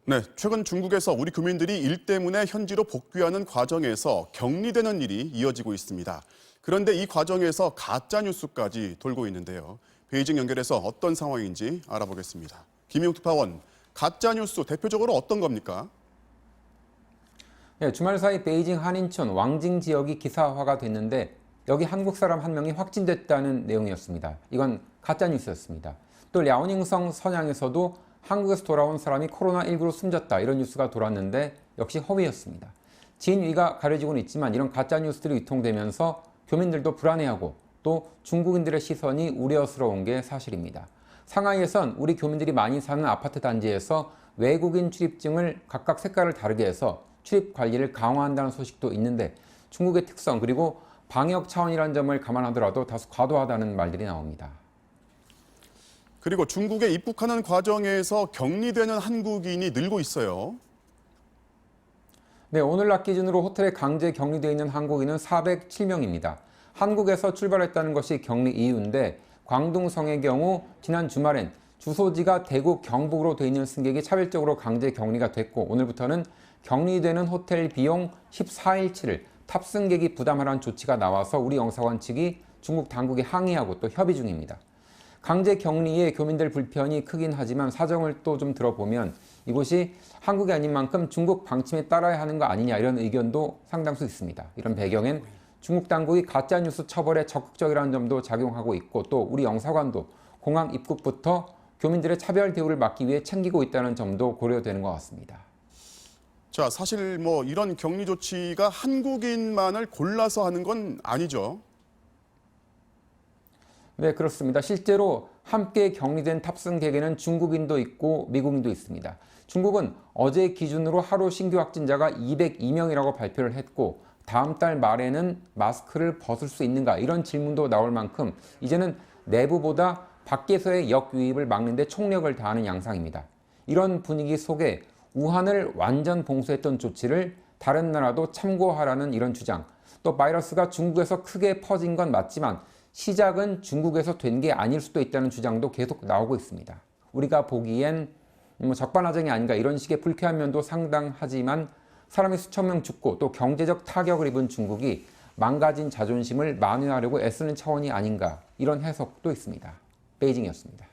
네, 최근 중국에서 우리 교민들이 일 때문에 현지로 복귀하는 과정에서 격리되는 일이 이어지고 있습니다. 그런데 이 과정에서 가짜 뉴스까지 돌고 있는데요. 베이징 연결해서 어떤 상황인지 알아보겠습니다. 김용 특파원, 가짜 뉴스 대표적으로 어떤 겁니까? 네, 주말 사이 베이징 한인촌 왕징 지역이 기사화가 됐는데 여기 한국 사람 한 명이 확진됐다는 내용이었습니다. 이건 가짜 뉴스였습니다. 또 랴오닝성 선양에서도 한국에서 돌아온 사람이 코로나19로 숨졌다 이런 뉴스가 돌았는데 역시 허위였습니다. 진위가 가려지고는 있지만 이런 가짜 뉴스들이 유통되면서 교민들도 불안해하고 또 중국인들의 시선이 우려스러운 게 사실입니다. 상하이에선 우리 교민들이 많이 사는 아파트 단지에서 외국인 출입증을 각각 색깔을 다르게 해서 출입 관리를 강화한다는 소식도 있는데 중국의 특성 그리고 방역 차원이라는 점을 감안하더라도 다소 과도하다는 말들이 나옵니다. 그리고 중국에 입국하는 과정에서 격리되는 한국인이 늘고 있어요. 네, 오늘 낮 기준으로 호텔에 강제 격리되어 있는 한국인은 407명입니다. 한국에서 출발했다는 것이 격리 이유인데 광둥성의 경우 지난 주말엔 주소지가 대구 경북으로 돼 있는 승객이 차별적으로 강제 격리가 됐고 오늘부터는 격리되는 호텔 비용 14일치를 탑승객이 부담하라는 조치가 나와서 우리 영사관 측이 중국 당국에 항의하고 또 협의 중입니다. 강제 격리에 교민들 불편이 크긴 하지만 사정을 또 좀 들어보면 이곳이 한국이 아닌 만큼 중국 방침에 따라야 하는 거 아니냐 이런 의견도 상당수 있습니다. 이런 배경엔 중국 당국이 가짜뉴스 처벌에 적극적이라는 점도 작용하고 있고 또 우리 영사관도 공항 입국부터 교민들의 차별 대우를 막기 위해 챙기고 있다는 점도 고려되는 것 같습니다. 자, 사실 이런 격리 조치가 한국인만을 골라서 하는 건 아니죠. 네, 그렇습니다. 실제로 함께 격리된 탑승객에는 중국인도 있고 미국인도 있습니다. 중국은 어제 기준으로 하루 신규 확진자가 202명이라고 발표를 했고 다음 달 말에는 마스크를 벗을 수 있는가 이런 질문도 나올 만큼 이제는 내부보다 밖에서의 역유입을 막는 데 총력을 다하는 양상입니다. 이런 분위기 속에 우한을 완전 봉쇄했던 조치를 다른 나라도 참고하라는 이런 주장, 또 바이러스가 중국에서 크게 퍼진 건 맞지만 시작은 중국에서 된 게 아닐 수도 있다는 주장도 계속 나오고 있습니다. 우리가 보기엔 적반하장이 아닌가 이런 식의 불쾌한 면도 상당하지만 사람이 수천 명 죽고 또 경제적 타격을 입은 중국이 망가진 자존심을 만회하려고 애쓰는 차원이 아닌가 이런 해석도 있습니다. 베이징이었습니다.